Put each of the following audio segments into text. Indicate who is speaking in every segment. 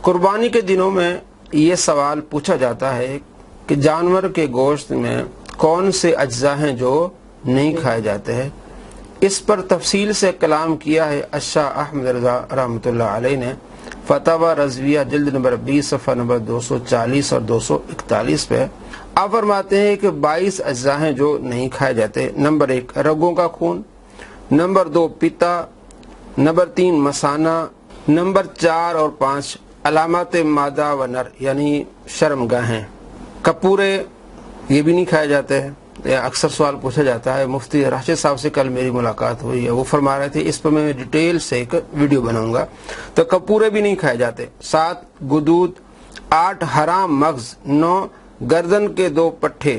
Speaker 1: कुर्बानी के दिनों में ये सवाल पूछा जाता है कि जानवर के गोश्त में कौन से अज्जा हैं जो नहीं खाए जाते हैं। इस पर तफसील से कलाम किया है अशाह अहमद रज़ा रहमतुल्लाह अलैह ने फतवा रज़विया जिल्द नंबर 20 सफ़ा नंबर 240 और 241 पे। आप फरमाते हैं कि 22 अज्जा हैं जो नहीं खाए जाते। नंबर 1 रगों का खून, नंबर 2 पिता, नंबर 3 मसाना, नंबर 4 और 5 अलामत मादा व नर यानी शर्मगाहें। कपूरे ये भी नहीं खाए जाते हैं। अक्सर सवाल पूछा जाता है, मुफ्ती राशिद साहब से कल मेरी मुलाकात हुई है, वो फरमा रहे थे इस पर मैं डिटेल से एक वीडियो बनाऊंगा। तो कपूरे भी नहीं खाए जाते। 7 गुदूद, 8 हराम मगज, 9 गर्दन के 2 पट्टे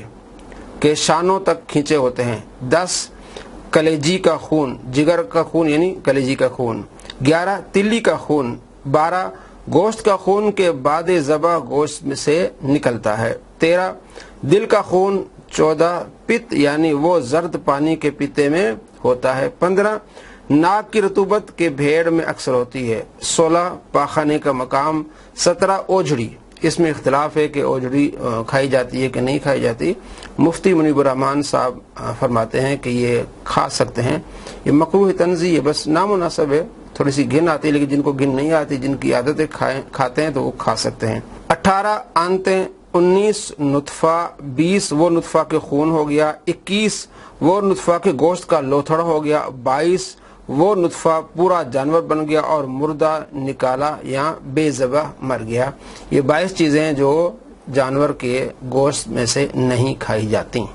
Speaker 1: के शानों तक खींचे होते हैं, 10 कलेजी का खून, जिगर का खून यानी कलेजी का खून, 11 तिल्ली का खून, 12 गोश्त का खून के बाद ज़बा गोश्त में से निकलता है, 13 दिल का खून, 14 पित्त यानी वो जर्द पानी के पीते में होता है, 15 नाक की रतूबत के भेड़ में अक्सर होती है, 16 पाखाने का मकाम, 17 ओझड़ी। इसमें इख्तिलाफ है कि ओझड़ी खाई जाती है कि नहीं खाई जाती। मुफ्ती मुनीबुर रहमान साहब फरमाते हैं कि ये खा सकते हैं, ये मकरूह तंज़ी है, बस नामुनासिब है, थोड़ी सी घिन आती है, लेकिन जिनको घिन नहीं आती, जिनकी आदतें खाते हैं तो वो खा सकते हैं। 18 आंतें, 19 नुतफा, 20 वो नुतफा के खून हो गया, 21 वो नुतफा के गोश्त का लोथड़ा हो गया, 22 वो नुतफा पूरा जानवर बन गया और मुर्दा निकाला या बेज़बा मर गया। ये 22 चीजें जो जानवर के गोश्त में से नहीं खाई जाती।